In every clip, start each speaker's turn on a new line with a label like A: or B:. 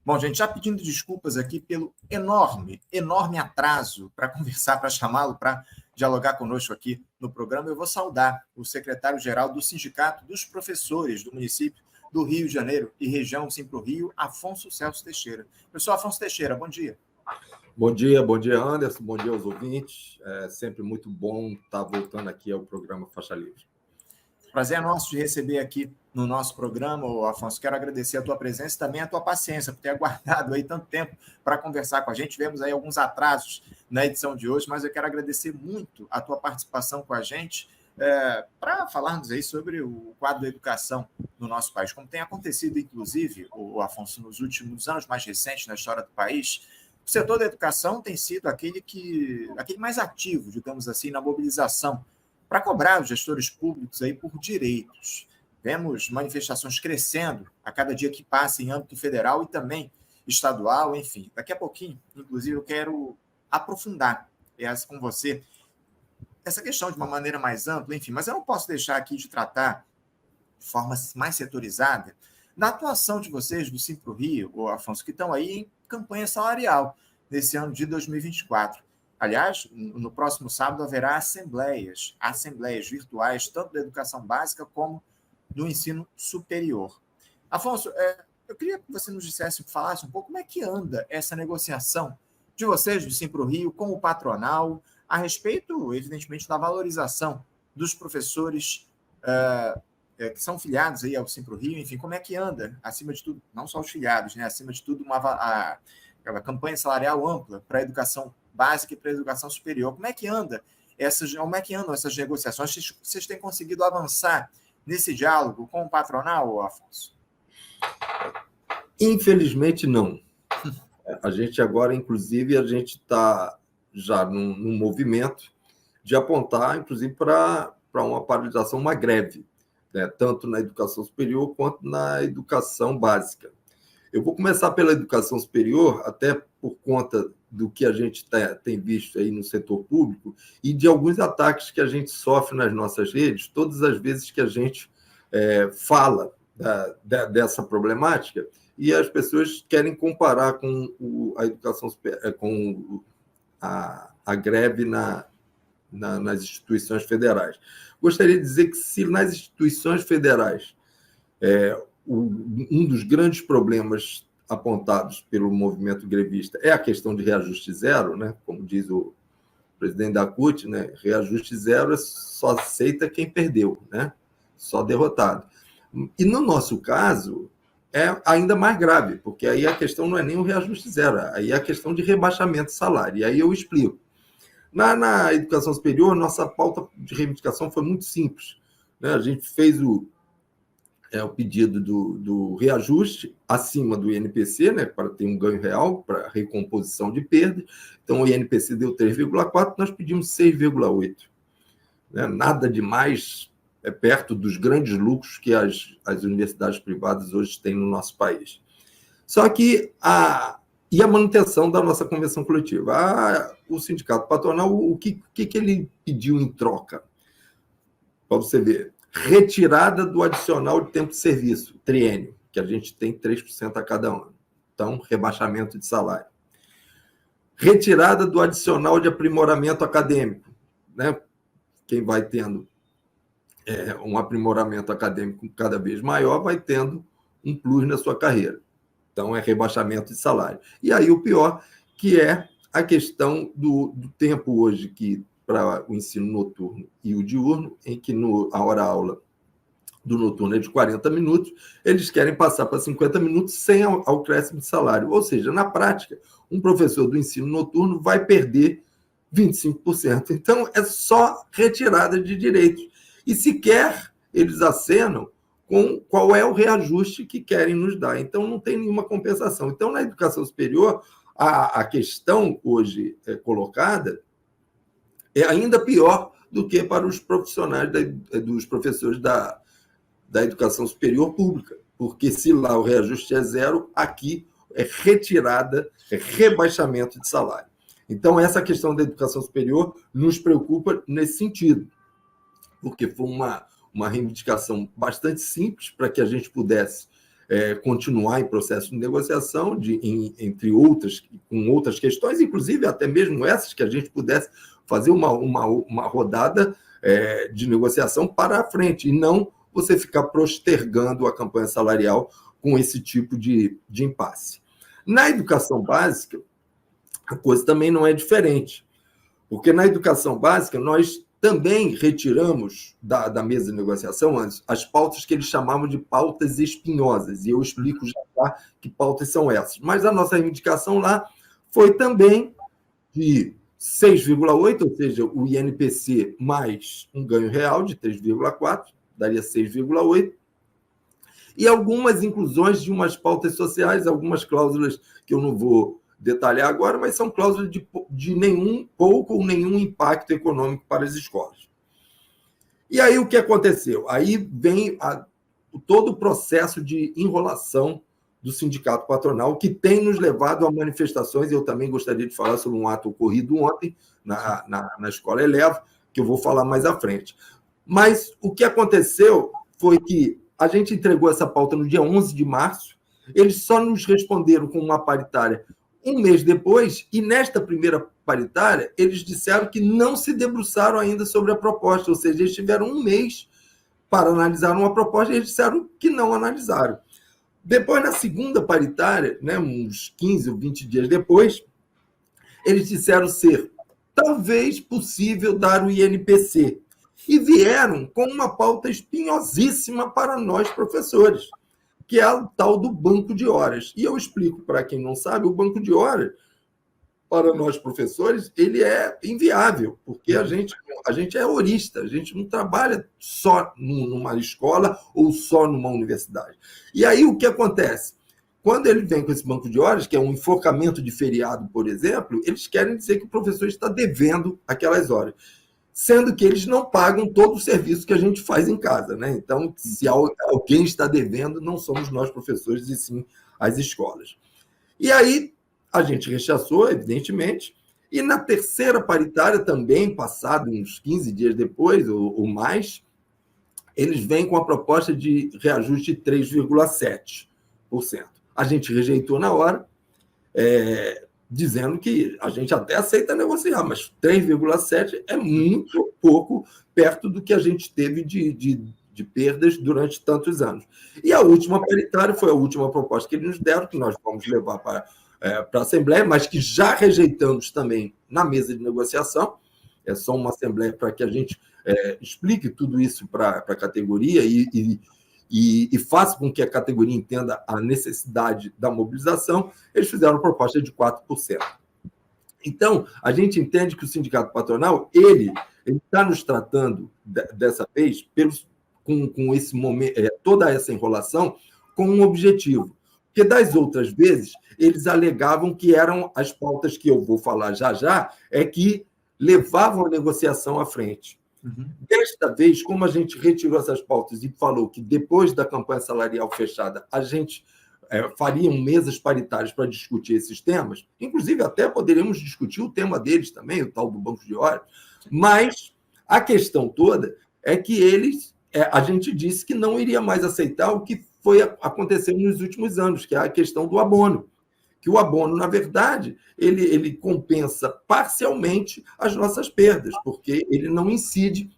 A: Bom, gente, já pedindo desculpas aqui pelo enorme atraso para conversar, para chamá-lo, para dialogar conosco aqui no programa, eu vou saudar o secretário-geral do Sindicato dos Professores do município do Rio de Janeiro e região Simpro-Rio, Afonso Celso Teixeira. Professor Afonso Teixeira, bom dia.
B: Bom dia, Anderson, bom dia aos ouvintes. É sempre muito bom estar voltando aqui ao programa Faixa Livre.
A: Prazer é nosso de receber aqui no nosso programa, Afonso. Quero agradecer a tua presença e também a tua paciência por ter aguardado aí tanto tempo para conversar com a gente. Tivemos aí alguns atrasos na edição de hoje, mas eu quero agradecer muito a tua participação com a gente para falarmos aí sobre o quadro da educação no nosso país. Como tem acontecido, inclusive, Afonso, nos últimos anos mais recentes na história do país, o setor da educação tem sido aquele mais ativo, digamos assim, na mobilização para cobrar os gestores públicos aí por direitos. Vemos manifestações crescendo a cada dia que passa em âmbito federal e também estadual, enfim. Daqui a pouquinho, inclusive, eu quero aprofundar com você essa questão de uma maneira mais ampla, enfim, mas eu não posso deixar aqui de tratar de forma mais setorizada da atuação de vocês do Simpro-Rio, Afonso, que estão aí em campanha salarial nesse ano de 2024. Aliás, no próximo sábado haverá assembleias virtuais, tanto da educação básica como do ensino superior. Afonso, eu queria que você nos falasse um pouco como é que anda essa negociação de vocês do Simpro-Rio com o patronal a respeito, evidentemente, da valorização dos professores que são filiados aí ao Simpro-Rio, enfim, como é que anda, acima de tudo, não só os filiados, né, acima de tudo, a campanha salarial ampla para a educação básica e para a educação superior. Como é que andam essas negociações? Vocês têm conseguido avançar nesse diálogo com o patronal, Afonso?
B: Infelizmente, não. A gente agora, inclusive, a gente está já num movimento de apontar, inclusive, para uma paralisação, uma greve, né, tanto na educação superior quanto na educação básica. Eu vou começar pela educação superior, até por conta do que a gente tem visto aí no setor público e de alguns ataques que a gente sofre nas nossas redes, todas as vezes que a gente fala dessa problemática, e as pessoas querem comparar com a educação com a greve nas instituições federais. Gostaria de dizer que se nas instituições federais um dos grandes problemas apontados pelo movimento grevista é a questão de reajuste zero, né? Como diz o presidente da CUT, né? Reajuste zero só aceita quem perdeu, né? Só derrotado. E no nosso caso é ainda mais grave, porque aí a questão não é nem o reajuste zero, aí é a questão de rebaixamento de salário. E aí eu explico. Na educação superior, nossa pauta de reivindicação foi muito simples, né? A gente fez o pedido do reajuste acima do INPC, né, para ter um ganho real, para recomposição de perdas. Então, o INPC deu 3,4, nós pedimos 6,8. Né? Nada demais perto dos grandes lucros que as universidades privadas hoje têm no nosso país. Só que a manutenção da nossa convenção coletiva. O sindicato patronal, o que ele pediu em troca? Para você ver. Retirada do adicional de tempo de serviço, triênio, que a gente tem 3% a cada ano. Então, rebaixamento de salário. Retirada do adicional de aprimoramento acadêmico, né? Quem vai tendo um aprimoramento acadêmico cada vez maior vai tendo um plus na sua carreira. Então, é rebaixamento de salário. E aí, o pior, que é a questão do tempo hoje que para o ensino noturno e o diurno, em que a hora-aula do noturno é de 40 minutos, eles querem passar para 50 minutos sem acréscimo de salário. Ou seja, na prática, um professor do ensino noturno vai perder 25%. Então, é só retirada de direitos. E sequer eles acenam com qual é o reajuste que querem nos dar. Então, não tem nenhuma compensação. Então, na educação superior, a questão hoje colocada é ainda pior do que para os profissionais, dos professores da educação superior pública, porque se lá o reajuste é zero, aqui é retirada, é rebaixamento de salário. Então, essa questão da educação superior nos preocupa nesse sentido, porque foi uma reivindicação bastante simples para que a gente pudesse continuar em processo de negociação, entre outras, com outras questões, inclusive até mesmo essas, que a gente pudesse fazer uma rodada de negociação para a frente, e não você ficar postergando a campanha salarial com esse tipo de impasse. Na educação básica, a coisa também não é diferente, porque na educação básica nós também retiramos da mesa de negociação as pautas que eles chamavam de pautas espinhosas, e eu explico já que pautas são essas. Mas a nossa reivindicação lá foi também de 6,8, ou seja, o INPC mais um ganho real de 3,4, daria 6,8, e algumas inclusões de umas pautas sociais, algumas cláusulas que eu não vou detalhar agora, mas são cláusulas de pouco ou nenhum impacto econômico para as escolas. E aí o que aconteceu? Aí vem todo o processo de enrolação do sindicato patronal, que tem nos levado a manifestações, e eu também gostaria de falar sobre um ato ocorrido ontem na Escola Elevo, que eu vou falar mais à frente. Mas o que aconteceu foi que a gente entregou essa pauta no dia 11 de março, eles só nos responderam com uma paritária um mês depois, e nesta primeira paritária, eles disseram que não se debruçaram ainda sobre a proposta, ou seja, eles tiveram um mês para analisar uma proposta e eles disseram que não analisaram. Depois, na segunda paritária, uns 15 ou 20 dias depois, eles disseram ser talvez possível dar o INPC, e vieram com uma pauta espinhosíssima para nós, professores, que é o tal do banco de horas. E eu explico para quem não sabe, o banco de horas, para nós professores, ele é inviável, porque a gente é horista, a gente não trabalha só numa escola ou só numa universidade. E aí o que acontece? Quando ele vem com esse banco de horas, que é um enforcamento de feriado, por exemplo, eles querem dizer que o professor está devendo aquelas horas, sendo que eles não pagam todo o serviço que a gente faz em casa, né? Então, se alguém está devendo, não somos nós professores, e sim as escolas. E aí, a gente rechaçou, evidentemente, e na terceira paritária também, passado uns 15 dias depois, ou mais, eles vêm com a proposta de reajuste de 3,7%. A gente rejeitou na hora, dizendo que a gente até aceita negociar, mas 3,7 é muito pouco perto do que a gente teve de perdas durante tantos anos. E a última paritária foi a última proposta que eles nos deram, que nós vamos levar para a Assembleia, mas que já rejeitamos também na mesa de negociação. É só uma Assembleia para que a gente explique tudo isso para a categoria e faça com que a categoria entenda a necessidade da mobilização. Eles fizeram uma proposta de 4%. Então, a gente entende que o sindicato patronal, ele está nos tratando, dessa vez, com esse momento, toda essa enrolação, com um objetivo. Porque das outras vezes, eles alegavam que eram as pautas que eu vou falar já, que levavam a negociação à frente. Uhum. Desta vez, como a gente retirou essas pautas e falou que depois da campanha salarial fechada, a gente faria mesas paritárias para discutir esses temas, inclusive até poderíamos discutir o tema deles também, o tal do banco de horas, mas a questão toda é que a gente disse que não iria mais aceitar o que foi acontecendo nos últimos anos, que é a questão do abono. Que o abono, na verdade, ele compensa parcialmente as nossas perdas, porque ele não incide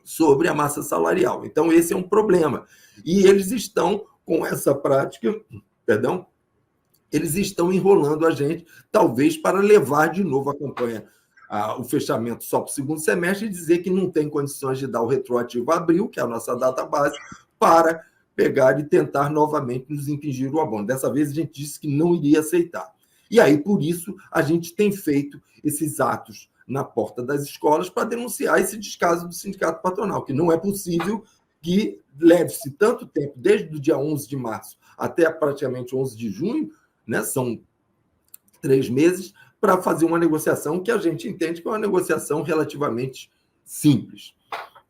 B: sobre a massa salarial. Então, esse é um problema. E eles estão com essa prática, eles estão enrolando a gente, talvez para levar de novo a campanha, o fechamento só para o segundo semestre, e dizer que não tem condições de dar o retroativo a abril, que é a nossa data base, para pegar e tentar novamente nos impingir o abono. Dessa vez, a gente disse que não iria aceitar. E aí, por isso, a gente tem feito esses atos na porta das escolas para denunciar esse descaso do sindicato patronal, que não é possível que leve-se tanto tempo, desde o dia 11 de março até praticamente 11 de junho, né, são 3 meses, para fazer uma negociação que a gente entende que é uma negociação relativamente simples,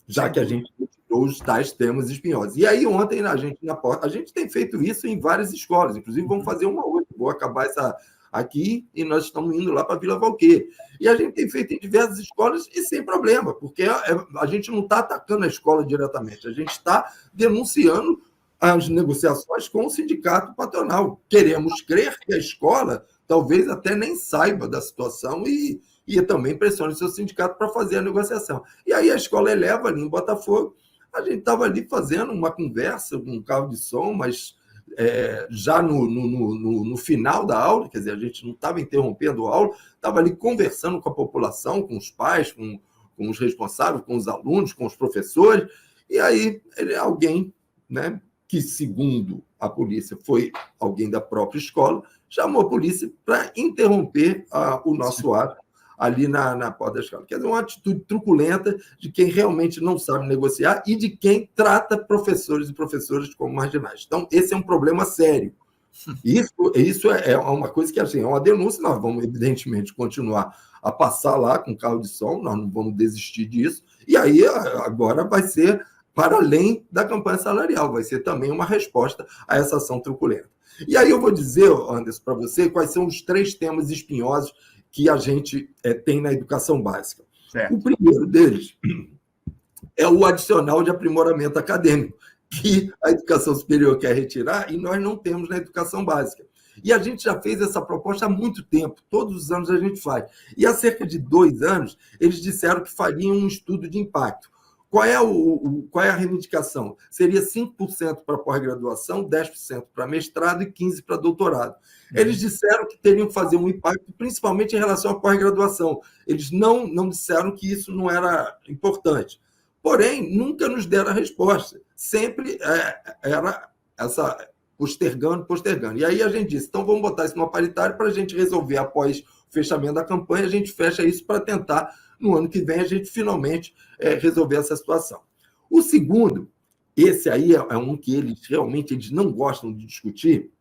B: já que a gente tirou os tais temas espinhosos. E aí, ontem, a gente tem feito isso em várias escolas, inclusive vamos fazer uma outra, vou acabar essa aqui e nós estamos indo lá para Vila Valqueire. E a gente tem feito em diversas escolas e sem problema, porque a gente não está atacando a escola diretamente, a gente está denunciando as negociações com o sindicato patronal. Queremos crer que a escola talvez até nem saiba da situação e também pressione o seu sindicato para fazer a negociação. E aí a escola eleva ali em Botafogo. A gente estava ali fazendo uma conversa com um carro de som, mas já no final da aula, quer dizer, a gente não estava interrompendo a aula, estava ali conversando com a população, com os pais, com os responsáveis, com os alunos, com os professores, e aí alguém, né, que, segundo a polícia, foi alguém da própria escola, chamou a polícia para interromper o nosso ato ali na porta da escola. Quer dizer, uma atitude truculenta de quem realmente não sabe negociar e de quem trata professores e professoras como marginais. Então, esse é um problema sério. Isso é uma coisa que, assim, é uma denúncia. Nós vamos, evidentemente, continuar a passar lá com carro de som, nós não vamos desistir disso. E aí, agora vai ser para além da campanha salarial, vai ser também uma resposta a essa ação truculenta. E aí eu vou dizer, Anderson, para você, quais são os 3 temas espinhosos que a gente tem na educação básica. Certo. O primeiro deles é o adicional de aprimoramento acadêmico, que a educação superior quer retirar e nós não temos na educação básica. E a gente já fez essa proposta há muito tempo, todos os anos a gente faz. E há cerca de 2 anos, eles disseram que fariam um estudo de impacto. Qual é a reivindicação? Seria 5% para pós-graduação, 10% para mestrado e 15% para doutorado. Eles disseram que teriam que fazer um impacto, principalmente em relação à pós-graduação. Eles não disseram que isso não era importante. Porém, nunca nos deram a resposta. Sempre era essa postergando. E aí a gente disse, então vamos botar isso numa paritária para a gente resolver após o fechamento da campanha, a gente fecha isso para tentar, no ano que vem, a gente finalmente resolver essa situação. O segundo, esse aí é um que eles não gostam de discutir,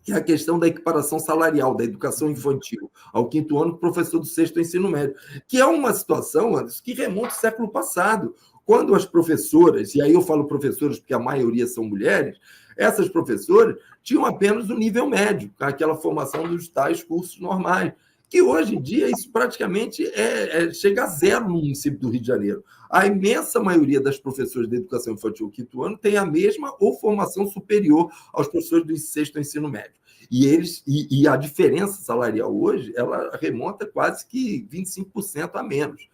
B: que é a questão da equiparação salarial da educação infantil ao 5º ano, professor do 6º ensino médio, que é uma situação, Anderson, que remonta ao século passado, quando as professoras, e aí eu falo professoras porque a maioria são mulheres, essas professoras tinham apenas o nível médio, aquela formação dos tais cursos normais, que hoje em dia isso praticamente chega a 0 no município do Rio de Janeiro. A imensa maioria das professoras de educação infantil 5º ano tem a mesma ou formação superior aos professores do 6º ensino médio. E a diferença salarial hoje, ela remonta quase que 25% a menos.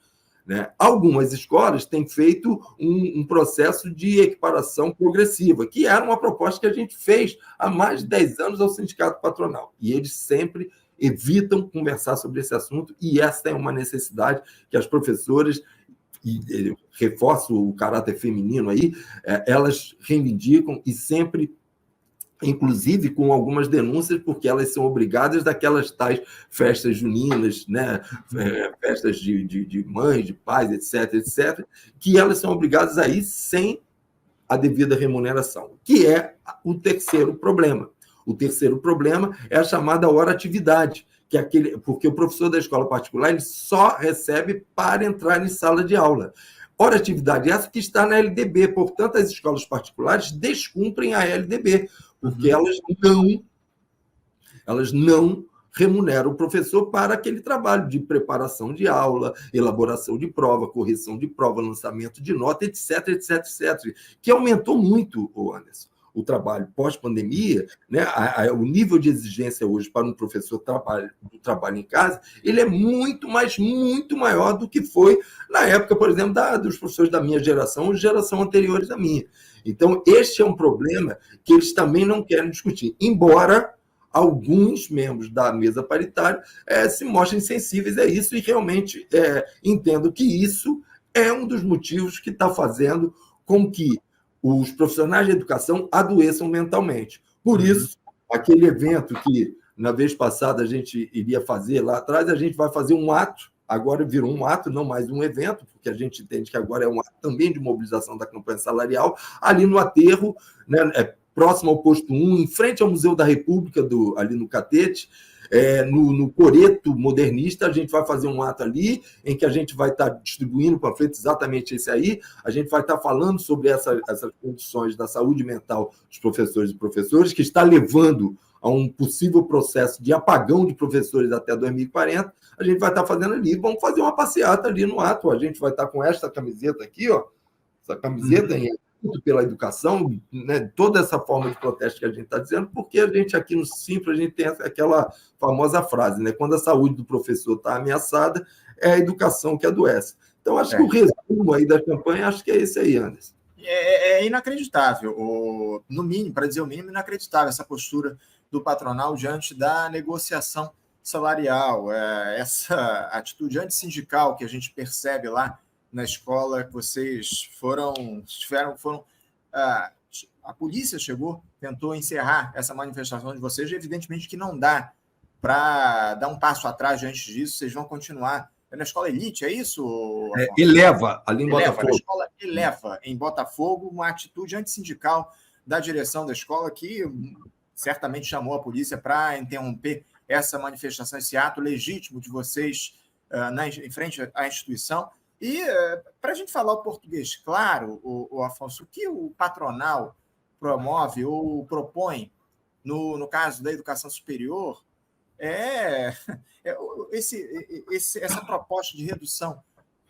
B: Né? Algumas escolas têm feito um processo de equiparação progressiva, que era uma proposta que a gente fez há mais de 10 anos ao sindicato patronal. E eles sempre evitam conversar sobre esse assunto, e essa é uma necessidade que as professoras, e reforço o caráter feminino aí, elas reivindicam e sempre, inclusive com algumas denúncias, porque elas são obrigadas daquelas tais festas juninas, né? Festas de mães, de pais, etc., que elas são obrigadas a ir sem a devida remuneração, que é o terceiro problema. O terceiro problema é a chamada hora-atividade, que é porque o professor da escola particular ele só recebe para entrar em sala de aula. Hora-atividade essa que está na LDB, portanto, as escolas particulares descumprem a LDB, porque elas não remuneram o professor para aquele trabalho de preparação de aula, elaboração de prova, correção de prova, lançamento de nota, etc., que aumentou muito, Anderson. O trabalho pós-pandemia, né, o nível de exigência hoje para um professor do trabalho em casa, ele é muito maior do que foi na época, por exemplo, dos professores da minha geração ou geração anteriores à minha. Então, este é um problema que eles também não querem discutir, embora alguns membros da mesa paritária se mostrem sensíveis a isso e realmente entendo que isso é um dos motivos que está fazendo com que os profissionais de educação adoeçam mentalmente. Por isso, aquele evento que, na vez passada, a gente iria fazer lá atrás, a gente vai fazer um ato, agora virou um ato, não mais um evento, porque a gente entende que agora é um ato também de mobilização da campanha salarial, ali no aterro, né, próximo ao posto 1, em frente ao Museu da República, ali no Catete, no Coreto Modernista, a gente vai fazer um ato ali, em que a gente vai estar distribuindo panfletos exatamente esse aí, a gente vai estar falando sobre essas condições da saúde mental dos professores e professoras, que está levando a um possível processo de apagão de professores até 2040, a gente vai estar fazendo ali, vamos fazer uma passeata ali no ato, a gente vai estar com esta camiseta aqui, ó, essa camiseta muito pela educação, né, toda essa forma de protesto que a gente está dizendo, porque a gente aqui no Simples, a gente tem aquela famosa frase, né? Quando a saúde do professor está ameaçada, é a educação que adoece. Então, acho que o resumo aí da campanha, acho que é esse aí, Anderson.
A: É inacreditável, no mínimo, para dizer o mínimo, inacreditável essa postura do patronal diante da negociação salarial, essa atitude antissindical que a gente percebe lá na escola, que vocês a polícia chegou, tentou encerrar essa manifestação de vocês, e evidentemente que não dá para dar um passo atrás diante disso, vocês vão continuar. É na escola Elite, é isso?
B: Eleva, ali em Botafogo.
A: Na escola Eleva, em Botafogo, uma atitude antissindical da direção da escola que certamente chamou a polícia para interromper essa manifestação, esse ato legítimo de vocês em frente à instituição. E para a gente falar o português claro, Afonso, o que o patronal promove ou propõe, no caso da educação superior, essa proposta de redução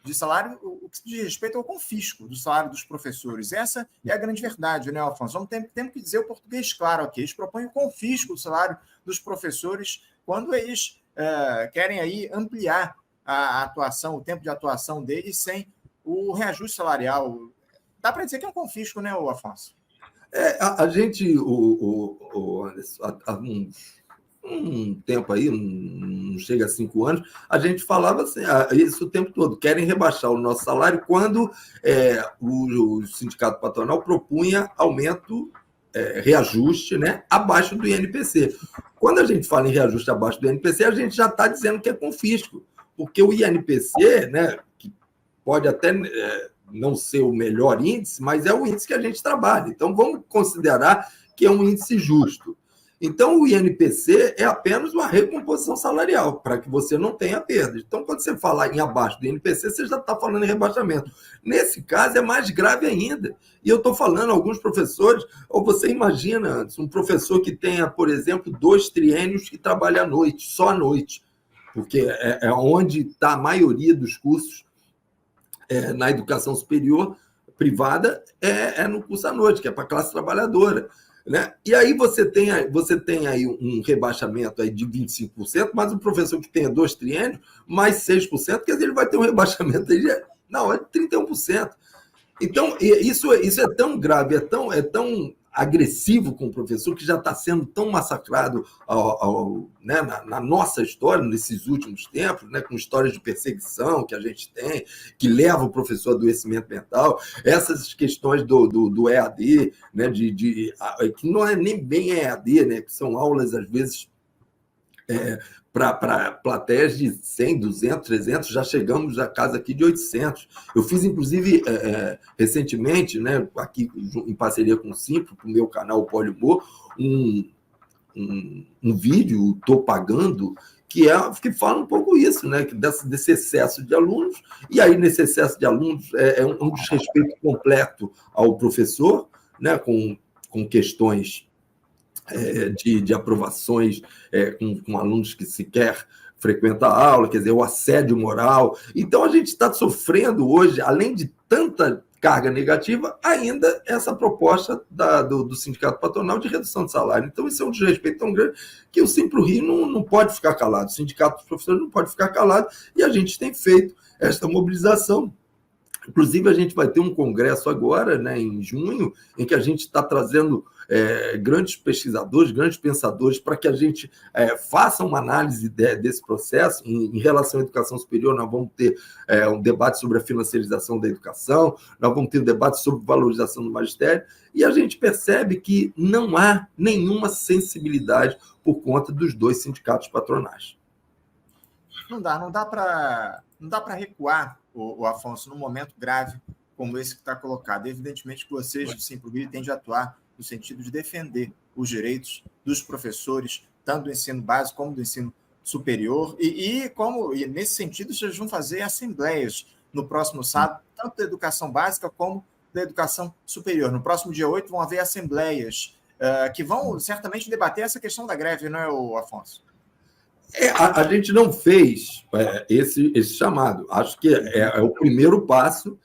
A: de salário, o que diz respeito ao confisco do salário dos professores. Essa é a grande verdade, né, Afonso? Temos que dizer o português claro aqui. Eles propõem o confisco do salário dos professores quando eles querem aí ampliar a atuação, o tempo de atuação deles sem o reajuste salarial. Dá para dizer que é um confisco, né, Afonso?
B: A gente, Anderson, há um tempo aí, não chega a 5 anos, a gente falava assim, isso o tempo todo, querem rebaixar o nosso salário quando o sindicato patronal propunha aumento, reajuste, né, abaixo do INPC. Quando a gente fala em reajuste abaixo do INPC, a gente já está dizendo que é confisco, porque o INPC, né, que pode até não ser o melhor índice, mas é o índice que a gente trabalha. Então, vamos considerar que é um índice justo. Então, o INPC é apenas uma recomposição salarial, para que você não tenha perdas. Então, quando você fala em abaixo do INPC, você já está falando em rebaixamento. Nesse caso, é mais grave ainda. E eu estou falando, alguns professores, ou você imagina, Anderson, um professor que tenha, por exemplo, 2 triênios que trabalha à noite, só à noite, porque é onde está a maioria dos cursos na educação superior privada, é no curso à noite, que é para a classe trabalhadora. Né? E aí você tem aí um rebaixamento aí de 25%, mas o professor que tenha 2 triênios, mais 6%, quer dizer, ele vai ter um rebaixamento aí de 31%. Então, isso é tão grave, é tão agressivo com o professor, que já está sendo tão massacrado né, na nossa história, nesses últimos tempos, né, com histórias de perseguição que a gente tem, que leva o professor a adoecimento mental, essas questões do EAD, né, que não é nem bem EAD, né, que são aulas, às vezes, para plateias de 100, 200, 300, já chegamos a casa aqui de 800. Eu fiz, inclusive, recentemente, né, aqui em parceria com o Simples, para o meu canal Polihumor, um vídeo, Estou Pagando, que fala um pouco isso, né, desse excesso de alunos, e aí nesse excesso de alunos é um desrespeito completo ao professor, né, com questões de aprovações com alunos que sequer frequentam a aula, quer dizer, o assédio moral. Então, a gente está sofrendo hoje, além de tanta carga negativa, ainda essa proposta do sindicato patronal de redução de salário. Então, isso é um desrespeito tão grande que o Simpro Rio não pode ficar calado, o sindicato dos professores não pode ficar calado, e a gente tem feito esta mobilização. Inclusive, a gente vai ter um congresso agora, né, em junho, em que a gente está trazendo grandes pesquisadores, grandes pensadores, para que a gente faça uma análise desse processo. Em relação à educação superior, nós vamos ter um debate sobre a financiarização da educação, nós vamos ter um debate sobre valorização do magistério, e a gente percebe que não há nenhuma sensibilidade por conta dos 2 sindicatos patronais.
A: Não dá para recuar, o Afonso, num momento grave como esse que está colocado. Evidentemente que vocês do Simpro Rio têm de atuar no sentido de defender os direitos dos professores, tanto do ensino básico como do ensino superior, e nesse sentido vocês vão fazer assembleias no próximo sábado, tanto da educação básica como da educação superior. No próximo dia 8 vão haver assembleias que vão certamente debater essa questão da greve, não é, Afonso?
B: A gente não fez esse chamado. Acho que é o primeiro passo,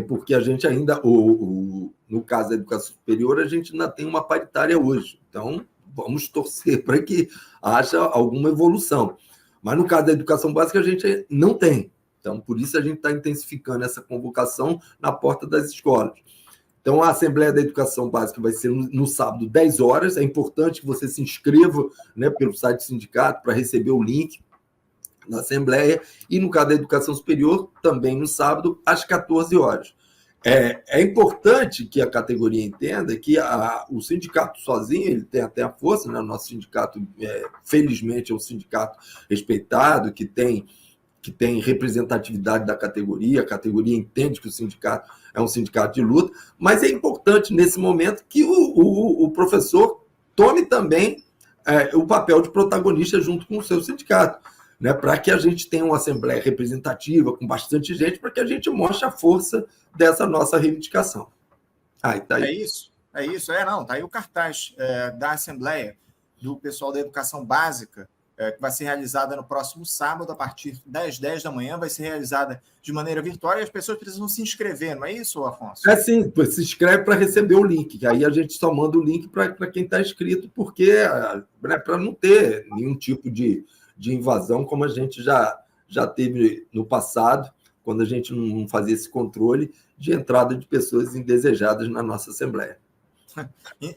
B: porque a gente ainda, no caso da educação superior, a gente ainda tem uma paritária hoje. Então, vamos torcer para que haja alguma evolução. Mas no caso da educação básica, a gente não tem. Então, por isso a gente está intensificando essa convocação na porta das escolas. Então, a Assembleia da Educação Básica vai ser no sábado, 10 horas. É importante que você se inscreva, né, pelo site do sindicato para receber o link da Assembleia. E no caso da Educação Superior, também no sábado, às 14 horas. É importante que a categoria entenda que o sindicato sozinho, ele tem até a força, né? O nosso sindicato, felizmente, é um sindicato respeitado, que tem representatividade da categoria, a categoria entende que o sindicato é um sindicato de luta, mas é importante, nesse momento, que o professor tome também o papel de protagonista junto com o seu sindicato, né, para que a gente tenha uma assembleia representativa, com bastante gente, para que a gente mostre a força dessa nossa reivindicação.
A: Tá aí. É isso. Não, tá aí o cartaz da Assembleia do pessoal da Educação Básica, que vai ser realizada no próximo sábado, a partir das 10 da manhã, vai ser realizada de maneira virtual e as pessoas precisam se inscrever, não é isso, Afonso?
B: Sim, se inscreve para receber o link, que aí a gente só manda o link para quem está inscrito, porque para não ter nenhum tipo de invasão, como a gente já teve no passado, quando a gente não fazia esse controle de entrada de pessoas indesejadas na nossa Assembleia.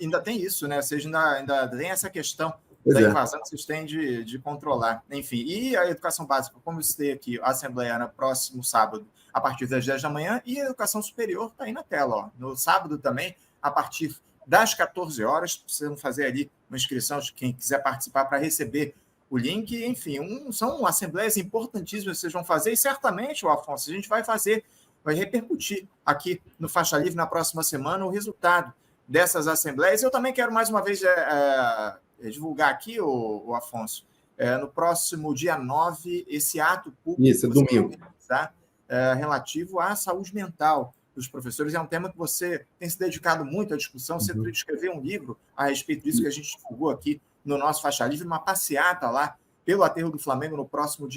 A: Ainda tem isso, né? Ou seja, ainda tem essa questão da invasão que vocês têm de controlar. Enfim, e a educação básica, como eu citei aqui, a Assembleia no próximo sábado, a partir das 10 da manhã, e a educação superior está aí na tela. Ó. No sábado também, a partir das 14 horas, precisam fazer ali uma inscrição de quem quiser participar para receber o link. Enfim, são assembleias importantíssimas que vocês vão fazer, e certamente, o Afonso, a gente vai repercutir aqui no Faixa Livre na próxima semana o resultado dessas assembleias. Eu também quero mais uma vez divulgar aqui, o Afonso, no próximo dia 9, esse ato público.
B: Isso, domingo.
A: Relativo à saúde mental dos professores. É um tema que você tem se dedicado muito à discussão. Você escreveu um livro a respeito disso que a gente divulgou aqui no nosso Faixa Livre, uma passeata lá pelo Aterro do Flamengo no próximo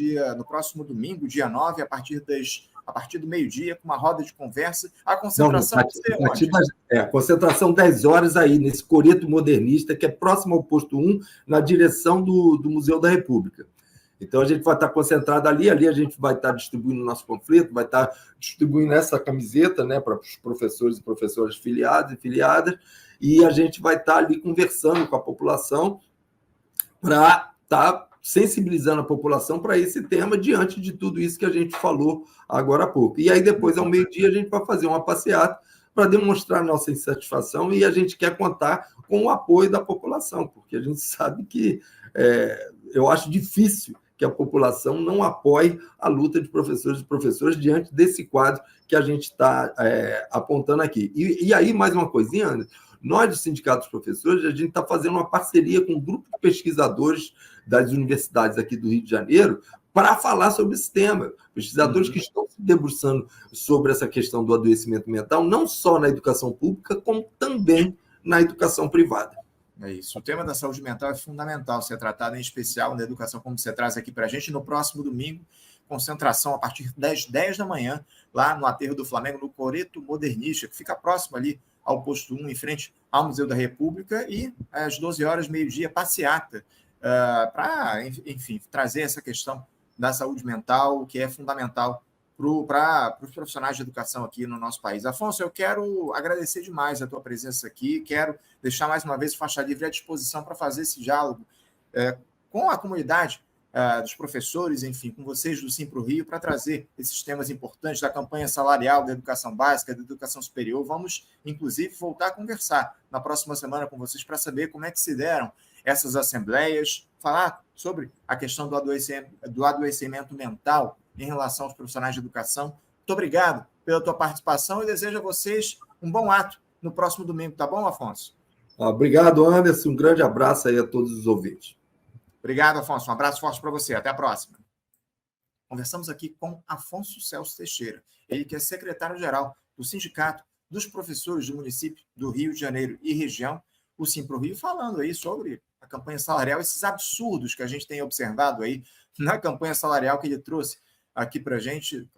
A: domingo, dia 9, a partir do meio-dia, com uma roda de conversa. A concentração
B: a concentração 10 horas aí, nesse coreto modernista, que é próximo ao posto 1, na direção do Museu da República. Então, a gente vai estar concentrado ali a gente vai estar distribuindo o nosso panfleto, vai estar distribuindo essa camiseta, né, para os professores e professoras filiados e filiadas, e a gente vai estar ali conversando com a população para estar sensibilizando a população para esse tema diante de tudo isso que a gente falou agora há pouco. E aí, depois, ao meio-dia, a gente vai fazer uma passeata para demonstrar nossa insatisfação, e a gente quer contar com o apoio da população, porque a gente sabe que eu acho difícil que a população não apoie a luta de professores e professoras diante desse quadro que a gente está apontando aqui. E aí, mais uma coisinha, Anderson, nós, do Sindicato dos Professores, a gente está fazendo uma parceria com um grupo de pesquisadores das universidades aqui do Rio de Janeiro para falar sobre esse tema. Pesquisadores que estão se debruçando sobre essa questão do adoecimento mental, não só na educação pública, como também na educação privada.
A: É isso. O tema da saúde mental é fundamental ser tratado, em especial na educação, como você traz aqui para a gente. No próximo domingo, concentração a partir das 10 da manhã, lá no Aterro do Flamengo, no Coreto Modernista, que fica próximo ali ao posto 1, em frente ao Museu da República, e às 12 horas, meio-dia, passeata, para, enfim, trazer essa questão da saúde mental, que é fundamental para os profissionais de educação aqui no nosso país. Afonso, eu quero agradecer demais a tua presença aqui, quero deixar mais uma vez o Faixa Livre à disposição para fazer esse diálogo com a comunidade dos professores, enfim, com vocês do Simpro Rio, para trazer esses temas importantes da campanha salarial, da educação básica, da educação superior. Vamos, inclusive, voltar a conversar na próxima semana com vocês para saber como é que se deram essas assembleias, falar sobre a questão do adoecimento mental em relação aos profissionais de educação. Muito obrigado pela tua participação e desejo a vocês um bom ato no próximo domingo, tá bom, Afonso?
B: Obrigado, Anderson. Um grande abraço aí a todos os ouvintes.
A: Obrigado, Afonso. Um abraço forte para você. Até a próxima. Conversamos aqui com Afonso Celso Teixeira, ele que é secretário-geral do Sindicato dos Professores do município do Rio de Janeiro e região, o Simpro Rio, falando aí sobre a campanha salarial, esses absurdos que a gente tem observado aí na campanha salarial que ele trouxe aqui para a gente,